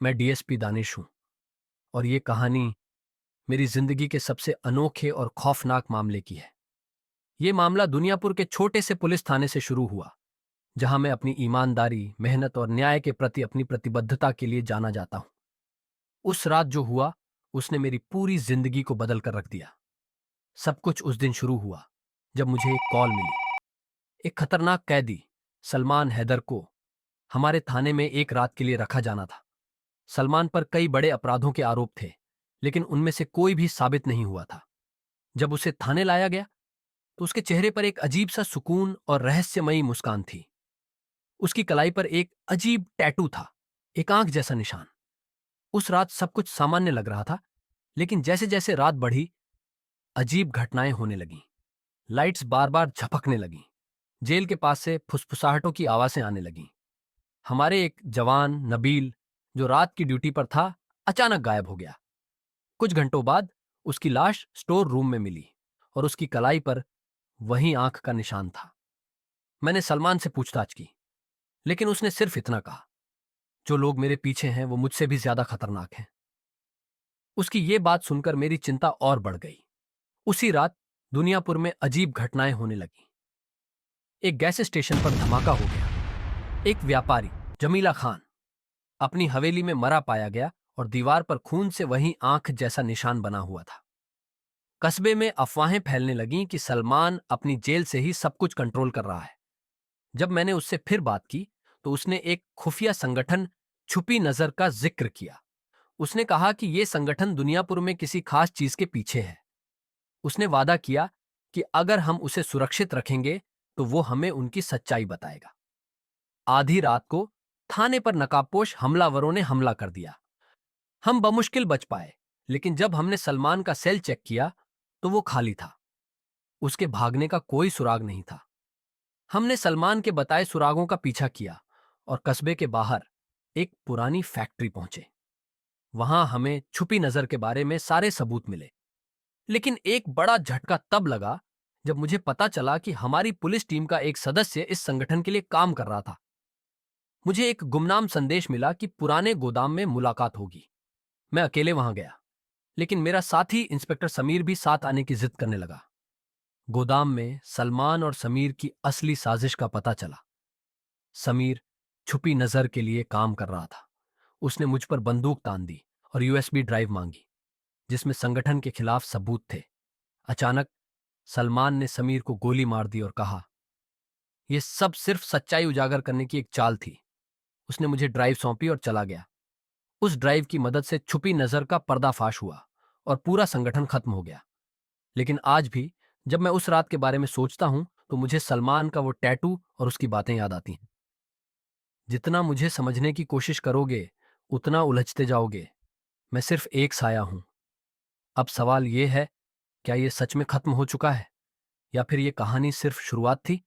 मैं डीएसपी दानिश हूं और ये कहानी मेरी जिंदगी के सबसे अनोखे और खौफनाक मामले की है। ये मामला दुनियापुर के छोटे से पुलिस थाने से शुरू हुआ, जहां मैं अपनी ईमानदारी, मेहनत और न्याय के प्रति अपनी प्रतिबद्धता के लिए जाना जाता हूं। उस रात जो हुआ, उसने मेरी पूरी जिंदगी को बदल कर रख दिया। सब कुछ उस दिन शुरू हुआ जब मुझे एक कॉल मिली। एक खतरनाक कैदी, सलमान हैदर को हमारे थाने में एक रात के लिए रखा जाना था। सलमान पर कई बड़े अपराधों के आरोप थे, लेकिन उनमें से कोई भी साबित नहीं हुआ था। जब उसे थाने लाया गया तो उसके चेहरे पर एक अजीब सा सुकून और रहस्यमयी मुस्कान थी। उसकी कलाई पर एक अजीब टैटू था, एक आंख जैसा निशान। उस रात सब कुछ सामान्य लग रहा था, लेकिन जैसे जैसे रात बढ़ी, अजीब घटनाएं होने लगीं। लाइट्स बार बार झपकने लगीं। जेल के पास से फुसफुसाहटों की आवाजें आने लगीं। हमारे एक जवान नबील, जो रात की ड्यूटी पर था, अचानक गायब हो गया। कुछ घंटों बाद उसकी लाश स्टोर रूम में मिली और उसकी कलाई पर वही आंख का निशान था। मैंने सलमान से पूछताछ की, लेकिन उसने सिर्फ इतना कहा, जो लोग मेरे पीछे हैं वो मुझसे भी ज्यादा खतरनाक हैं। उसकी ये बात सुनकर मेरी चिंता और बढ़ गई। उसी रात दुनियापुर में अजीब घटनाएं होने लगी। एक गैस स्टेशन पर धमाका हो गया। एक व्यापारी, जमीला खान, अपनी हवेली में मरा पाया गया और दीवार पर खून से वही आंख जैसा निशान बना हुआ था। कस्बे में अफवाहें फैलने लगीं कि सलमान अपनी जेल से ही सब कुछ कंट्रोल कर रहा है। जब मैंने उससे फिर बात की तो उसने एक खुफिया संगठन, छुपी नजर का जिक्र किया। उसने कहा कि यह संगठन दुनियापुर में किसी खास चीज के पीछे है। उसने वादा किया कि अगर हम उसे सुरक्षित रखेंगे तो वो हमें उनकी सच्चाई बताएगा। आधी रात को थाने पर नकाबपोश हमलावरों ने हमला कर दिया। हम बमुश्किल बच पाए, लेकिन जब हमने सलमान का सेल चेक किया तो वो खाली था। उसके भागने का कोई सुराग नहीं था। हमने सलमान के बताए सुरागों का पीछा किया और कस्बे के बाहर एक पुरानी फैक्ट्री पहुंचे। वहां हमें छुपी नजर के बारे में सारे सबूत मिले। लेकिन एक बड़ा झटका तब लगा जब मुझे पता चला कि हमारी पुलिस टीम का एक सदस्य इस संगठन के लिए काम कर रहा था। मुझे एक गुमनाम संदेश मिला कि पुराने गोदाम में मुलाकात होगी। मैं अकेले वहां गया, लेकिन मेरा साथी इंस्पेक्टर समीर भी साथ आने की जिद करने लगा। गोदाम में सलमान और समीर की असली साजिश का पता चला। समीर छुपी नजर के लिए काम कर रहा था। उसने मुझ पर बंदूक तान दी और यूएसबी ड्राइव मांगी, जिसमें संगठन के खिलाफ सबूत थे। अचानक सलमान ने समीर को गोली मार दी और कहा, यह सब सिर्फ सच्चाई उजागर करने की एक चाल थी। उसने मुझे ड्राइव सौंपी और चला गया। उस ड्राइव की मदद से छुपी नजर का पर्दाफाश हुआ और पूरा संगठन खत्म हो गया। लेकिन आज भी जब मैं उस रात के बारे में सोचता हूं तो मुझे सलमान का वो टैटू और उसकी बातें याद आती हैं। जितना मुझे समझने की कोशिश करोगे, उतना उलझते जाओगे। मैं सिर्फ एक साया हूं। अब सवाल यह है, क्या यह सच में खत्म हो चुका है या फिर यह कहानी सिर्फ शुरुआत थी?